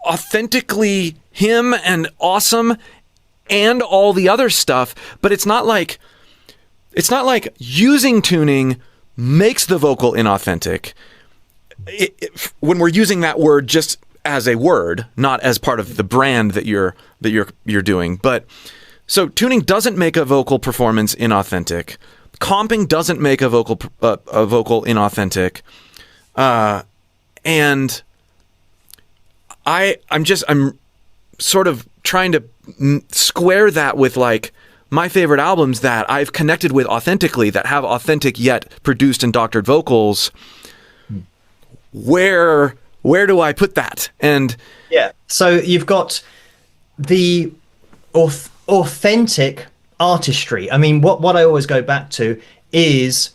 authentically him and awesome and all the other stuff, but it's not like using tuning makes the vocal inauthentic. When we're using that word just as a word, not as part of the brand that you're doing. But so tuning doesn't make a vocal performance inauthentic. Comping doesn't make a vocal inauthentic. And I'm sort of trying to square that with like my favorite albums that I've connected with authentically, that have authentic yet produced and doctored vocals. Where do I put that? And yeah, so you've got the authentic artistry. I mean, what I always go back to is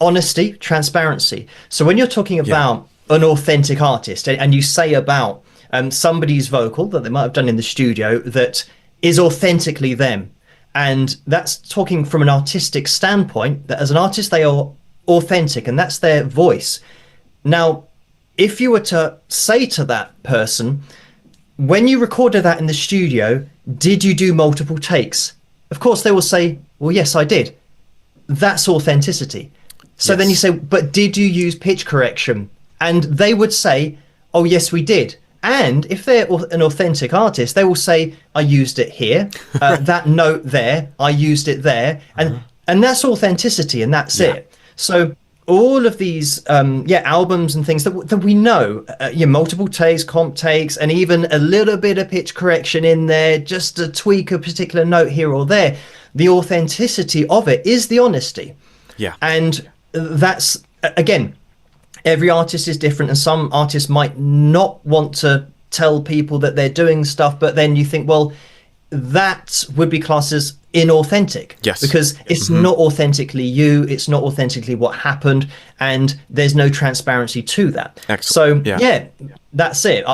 honesty, transparency. So when you're talking about an authentic artist and you say about somebody's vocal that they might have done in the studio that is authentically them, and that's talking from an artistic standpoint, that as an artist they are authentic and that's their voice. Now, if you were to say to that person, when you recorded that in the studio, did you do multiple takes? Of course, they will say, well, yes, I did. That's authenticity. So then you say, but did you use pitch correction? And they would say, oh, yes, we did. And if they're an authentic artist, they will say, I used it here, that note there, I used it there. And that's authenticity, and that's it. So all of these albums and things that we know, multiple takes, comp takes, and even a little bit of pitch correction in there, just to tweak a particular note here or there, the authenticity of it is the honesty. Yeah. And that's, again, every artist is different, and some artists might not want to tell people that they're doing stuff, but then you think, well, that would be classed as inauthentic. Yes. Because it's not authentically you, it's not authentically what happened, and there's no transparency to that. Excellent. So that's it.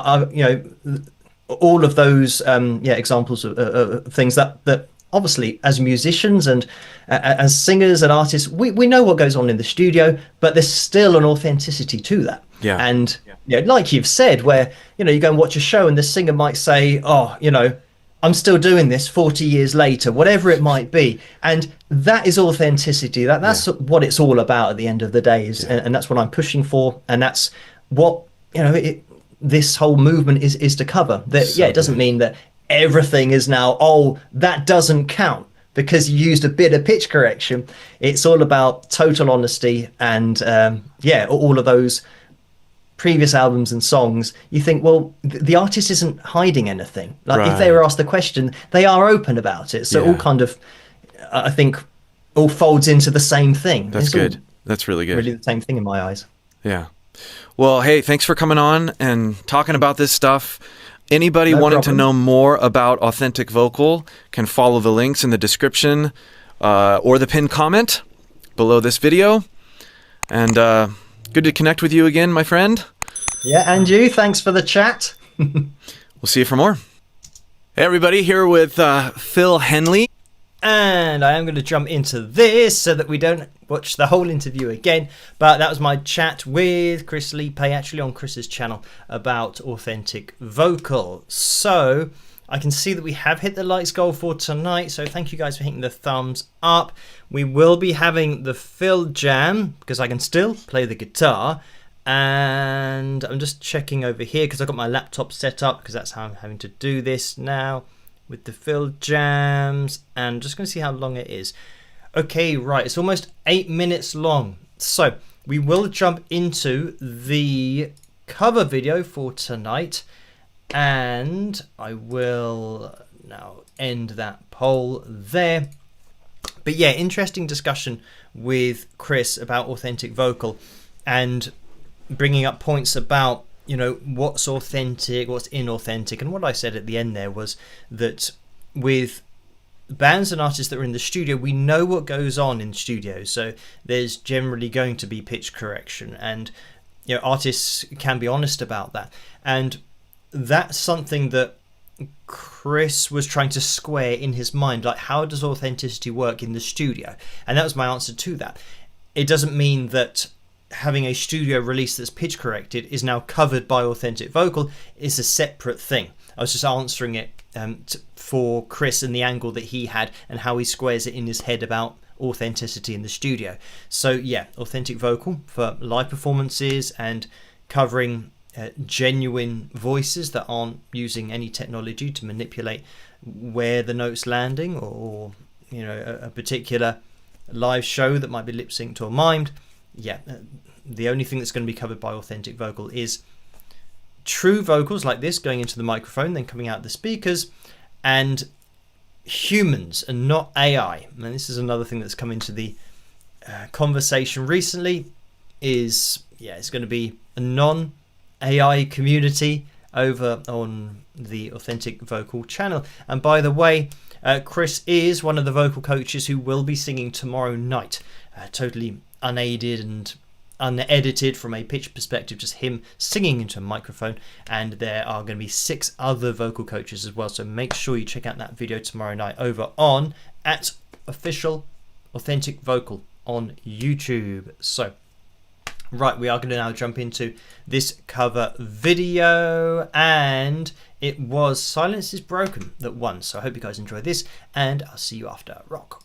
All of those examples of things that obviously as musicians and as singers and artists, we know what goes on in the studio, but there's still an authenticity to that. Yeah. And like you've said, where you go and watch a show and the singer might say, oh, I'm still doing this 40 years later, whatever it might be. And that is authenticity. That's what it's all about at the end of the day, and that's what I'm pushing for. And that's what, this whole movement is to cover. That it doesn't mean that everything is now, oh, that doesn't count because you used a bit of pitch correction. It's all about total honesty. And all of those previous albums and songs, you think, well, the artist isn't hiding anything. Like if they were asked the question, they are open about it. So all kind of, I think, all folds into the same thing. That's good. That's really good. Really the same thing in my eyes. Yeah. Well, hey, thanks for coming on and talking about this stuff. Anybody wanting to know more about authentic vocal can follow the links in the description or the pinned comment below this video. And good to connect with you again, my friend. Yeah, and you. Thanks for the chat. We'll see you for more. Hey, everybody, here with Phil Henley. And I am going to jump into this so that we don't watch the whole interview again. But that was my chat with Chris Lipe, actually on Chris's channel, about authentic vocal. So I can see that we have hit the likes goal for tonight. So thank you guys for hitting the thumbs up. We will be having the Phil Jam because I can still play the guitar. And I'm just checking over here because I've got my laptop set up because that's how I'm having to do this now with the Phil Jams. And I'm just going to see how long it is. Okay, right. It's almost 8 minutes long. So we will jump into the cover video for tonight. And I will now end that poll there. But yeah, interesting discussion with Chris about authentic vocal and bringing up points about, what's authentic, what's inauthentic. And what I said at the end there was that with bands and artists that are in the studio, we know what goes on in studios, so there's generally going to be pitch correction, and artists can be honest about that. And that's something that Chris was trying to square in his mind, like, how does authenticity work in the studio? And that was my answer to that. It doesn't mean that having a studio release that's pitch corrected is now covered by authentic vocal. It's a separate thing. I was just answering it for Chris and the angle that he had and how he squares it in his head about authenticity in the studio. So yeah, authentic vocal for live performances and covering genuine voices that aren't using any technology to manipulate where the note's landing, or a particular live show that might be lip synced or mimed. The only thing that's going to be covered by authentic vocal is true vocals like this going into the microphone, then coming out the speakers, and humans and not AI. And this is another thing that's come into the conversation recently, is it's going to be a non-AI community over on the Authentic Vocal channel. And by the way, Chris is one of the vocal coaches who will be singing tomorrow night, totally unaided and unedited from a pitch perspective, just him singing into a microphone. And there are going to be 6 other vocal coaches as well, so make sure you check out that video tomorrow night over on @official authentic vocal on YouTube. So right, we are going to now jump into this cover video, and it was Silence is Broken that won. So I hope you guys enjoy this, and I'll see you after. Rock.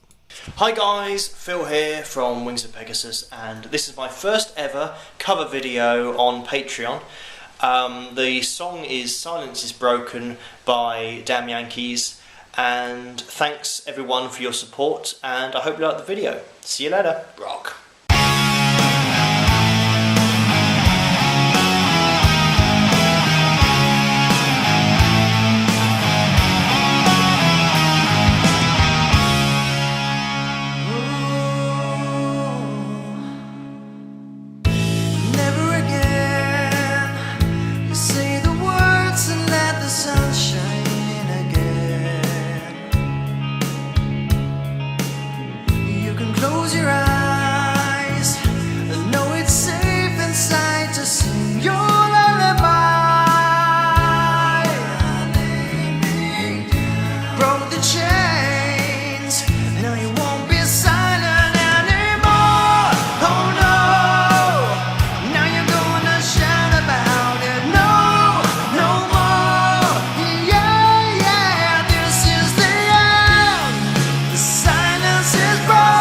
Hi guys, Phil here from Wings of Pegasus, and this is my first ever cover video on Patreon. The song is Silence is Broken by Damn Yankees, and thanks everyone for your support, and I hope you like the video. See you later. Rock. Close your eyes and know it's safe inside to sing your lullaby. Broke the chains, now you won't be silent anymore. Oh no, now you're gonna shout about it. No, no more. Yeah, yeah, this is the end. The silence is broken.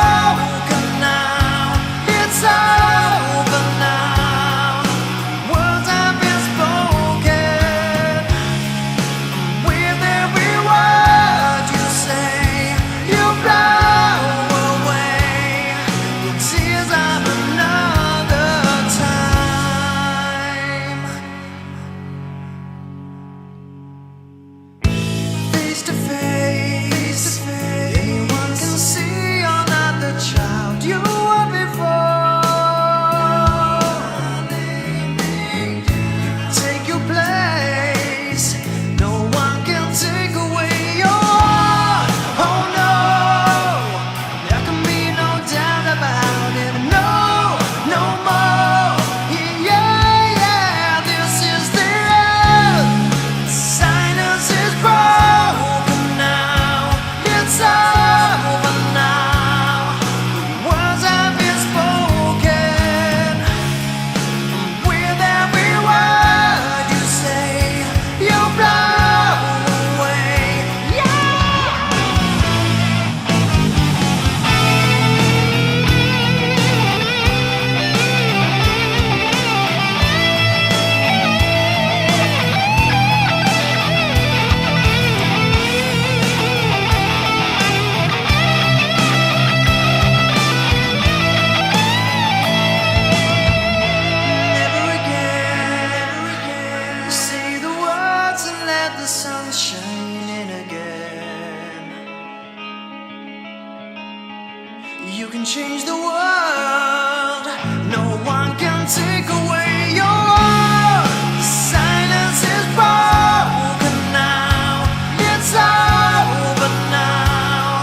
You can change the world. No one can take away your world. Silence is broken now. It's over now.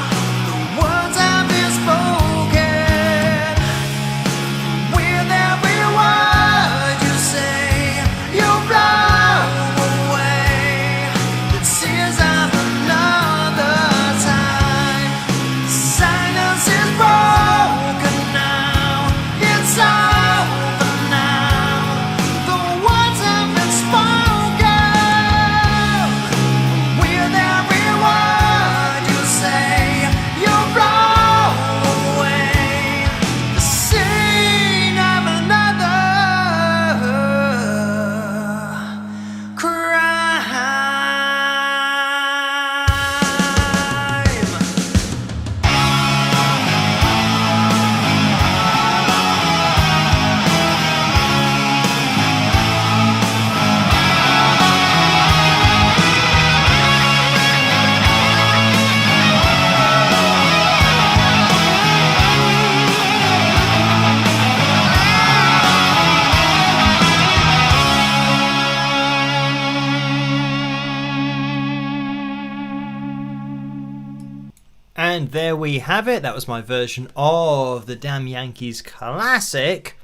And there we have it. That was my version of the Damn Yankees classic,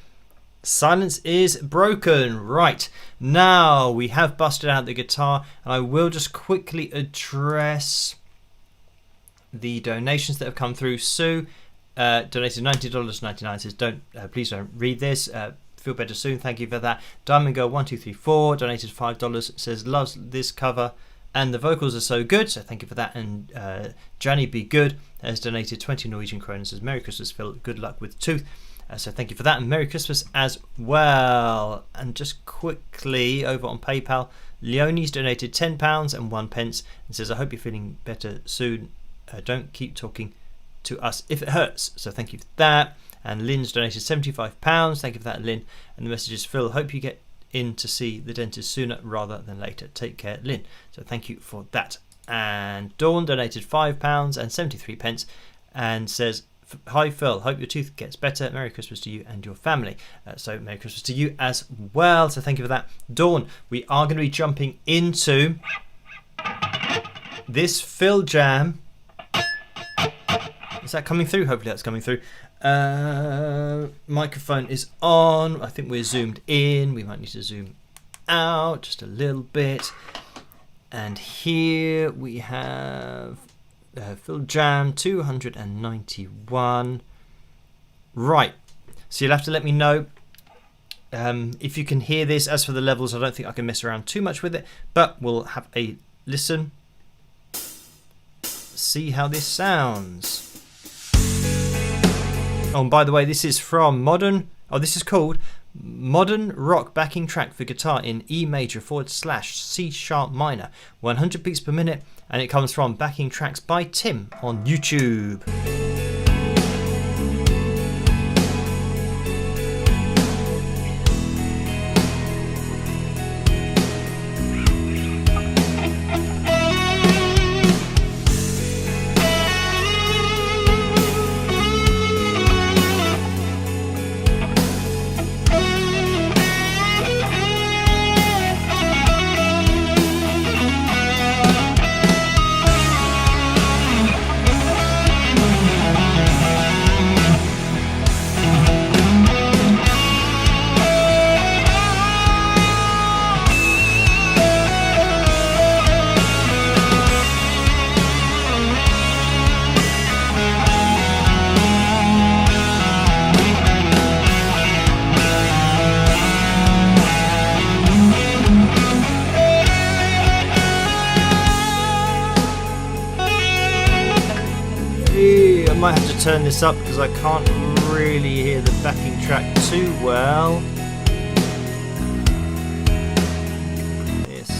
Silence is Broken. Right, now we have busted out the guitar, and I will just quickly address the donations that have come through. Sue donated $90.99, says please don't read this. Feel better soon, thank you for that. Diamond Girl 1234 donated $5, says loves this cover and the vocals are so good, so thank you for that. And Johnny Be Good has donated 20 Norwegian kroner, says Merry Christmas Phil, good luck with tooth. So thank you for that, and Merry Christmas as well. And just quickly over on PayPal, Leonie's donated £10 and 1 pence and says I hope you're feeling better soon. Don't keep talking to us if it hurts. So thank you for that. And Lynn's donated £75. Thank you for that, Lynn. And the message is Phil, hope you get in to see the dentist sooner rather than later. Take care, Lynn. So thank you for that. And Dawn donated £5 and 73 pence and says, hi Phil, hope your tooth gets better. Merry Christmas to you and your family. So Merry Christmas to you as well. So thank you for that, Dawn. We are going to be jumping into this Phil Jam. Is that coming through? Hopefully that's coming through. Microphone is on. I think we're zoomed in. We might need to zoom out just a little bit. And here we have Phil Jam 291. Right. So you'll have to let me know if you can hear this. As for the levels, I don't think I can mess around too much with it, but we'll have a listen. See how this sounds. Oh, and by the way, this is from this is called Modern Rock Backing Track for Guitar in E major / C sharp minor, 100 beats per minute, and it comes from Backing Tracks by Tim on YouTube. I might have to turn this up because I can't really hear the backing track too well. Yes.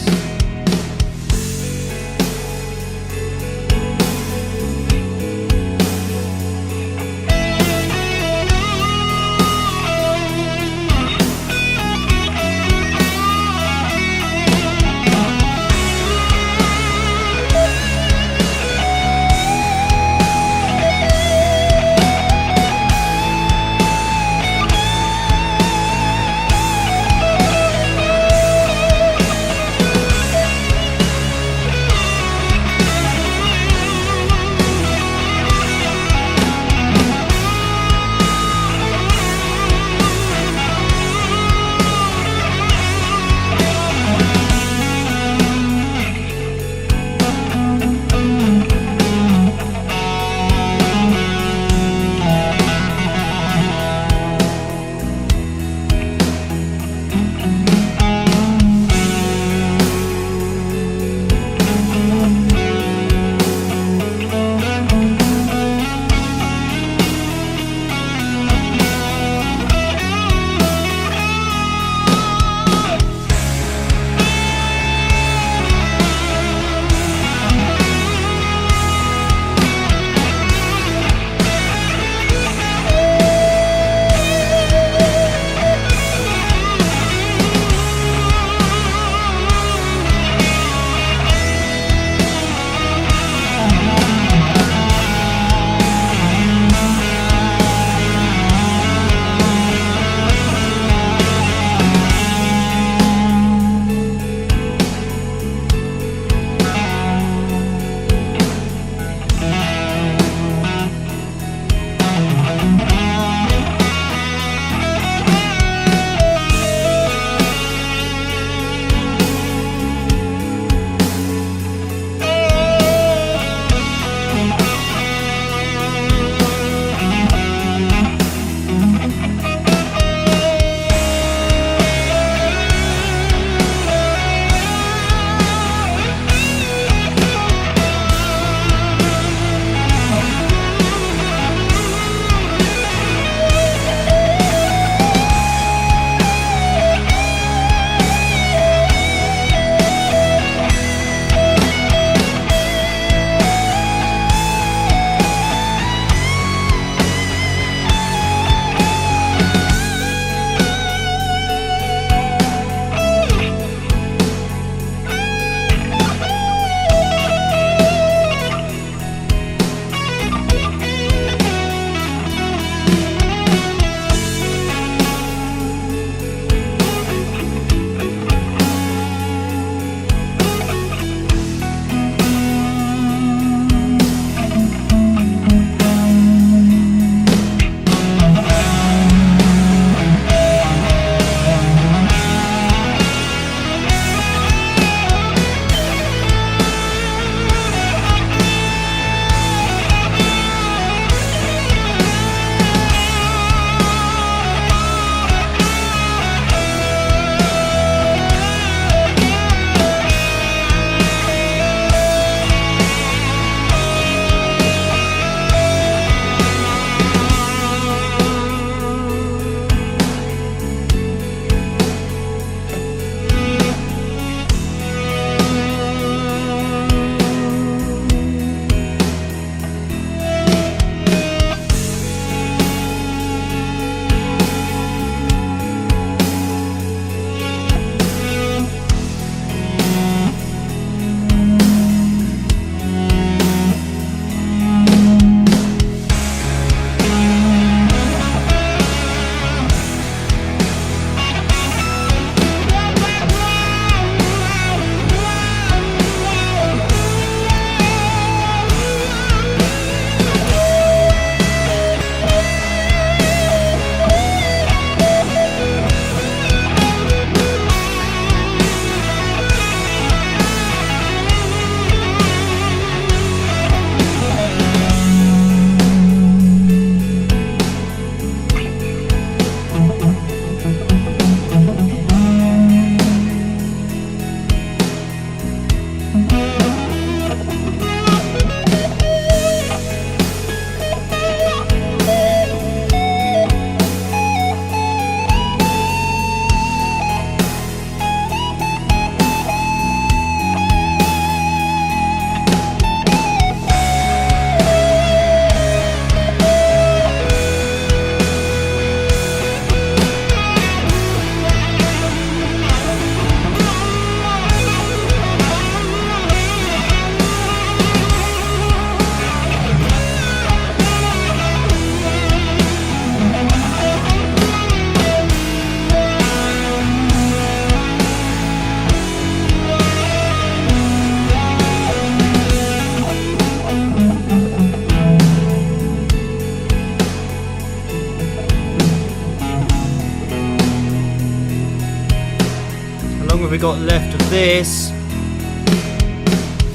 got left of this?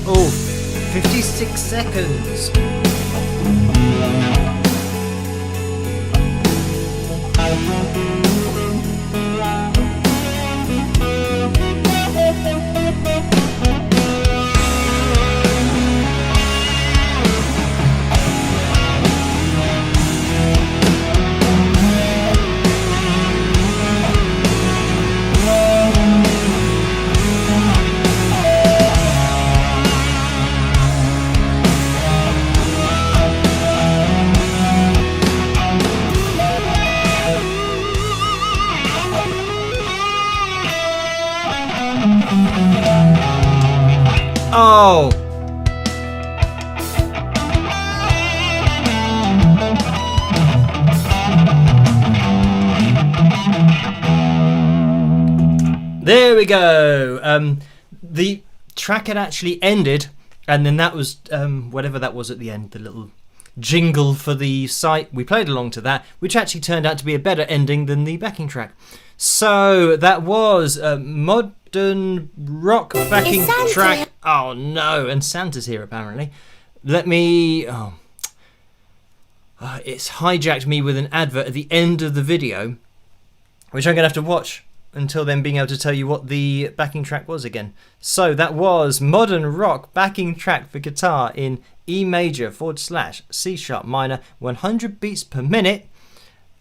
Oh, 56 seconds. Oh! There we go. The track had actually ended, and then that was whatever that was at the end, the little jingle for the site. We played along to that, which actually turned out to be a better ending than the backing track. So that was modern rock backing track. Oh no, and Santa's here apparently. Let me. It's hijacked me with an advert at the end of the video, which I'm gonna have to watch until then, being able to tell you what the backing track was again. So that was modern rock backing track for guitar in E major / C sharp minor, 100 beats per minute,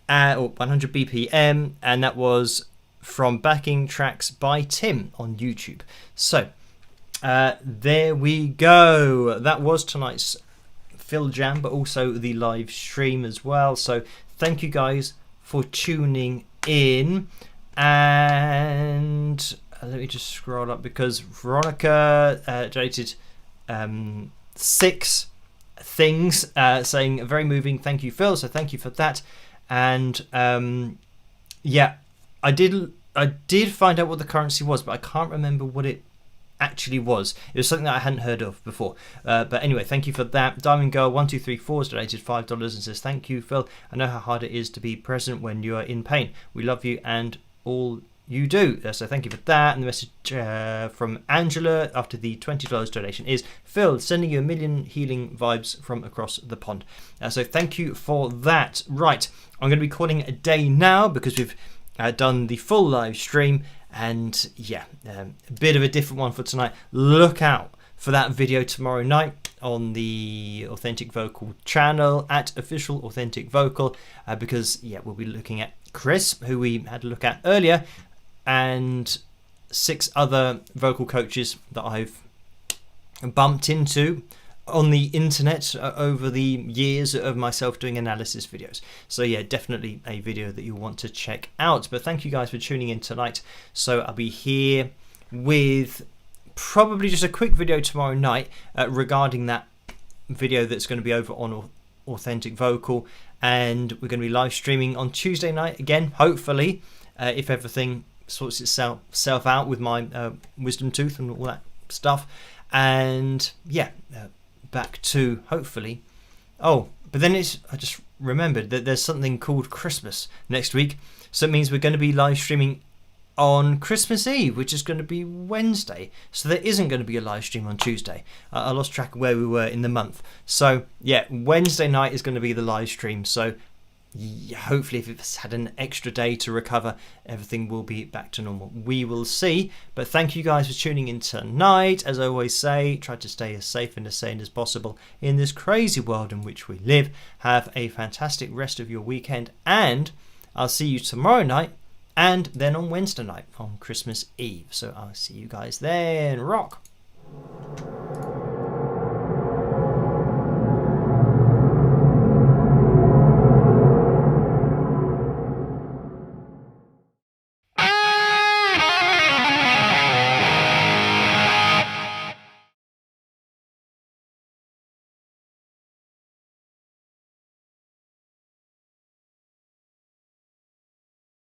or 100 BPM, and that was from Backing Tracks by Tim on YouTube. So there we go. That was tonight's Phil Jam, but also the live stream as well. So thank you guys for tuning in. And let me just scroll up, because Veronica donated 6 things, saying very moving. Thank you, Phil. So thank you for that. And yeah, I did find out what the currency was, but I can't remember what it actually was. It was something that I hadn't heard of before. But anyway, thank you for that. Diamond Girl 1234 has donated $5 and says, thank you, Phil. I know how hard it is to be present when you are in pain. We love you and all you do. So thank you for that. And the message from Angela after the $20 donation is, Phil, sending you a million healing vibes from across the pond. So thank you for that. Right, I'm going to be calling it a day now, because we've done the full live stream. And yeah, a bit of a different one for tonight. Look out for that video tomorrow night on the Authentic Vocal channel at Official Authentic Vocal, because yeah, we'll be looking at Chris, who we had a look at earlier, and 6 other vocal coaches that I've bumped into on the internet over the years of myself doing analysis videos. So yeah, definitely a video that you'll want to check out. But thank you guys for tuning in tonight. So I'll be here with probably just a quick video tomorrow night regarding that video that's going to be over on Authentic Vocal, and we're going to be live streaming on Tuesday night again, hopefully, if everything sorts itself out with my wisdom tooth and all that stuff. And yeah, back to hopefully. Oh, but then I just remembered that there's something called Christmas next week, so it means we're going to be live streaming on Christmas Eve, which is going to be Wednesday. So there isn't going to be a live stream on Tuesday. I lost track of where we were in the month. So yeah, Wednesday night is going to be the live stream. So yeah, hopefully if it's had an extra day to recover, everything will be back to normal. We will see. But thank you guys for tuning in tonight. As I always say, try to stay as safe and as sane as possible in this crazy world in which we live. Have a fantastic rest of your weekend, and I'll see you tomorrow night, and then on Wednesday night on Christmas Eve. So I'll see you guys then. Rock!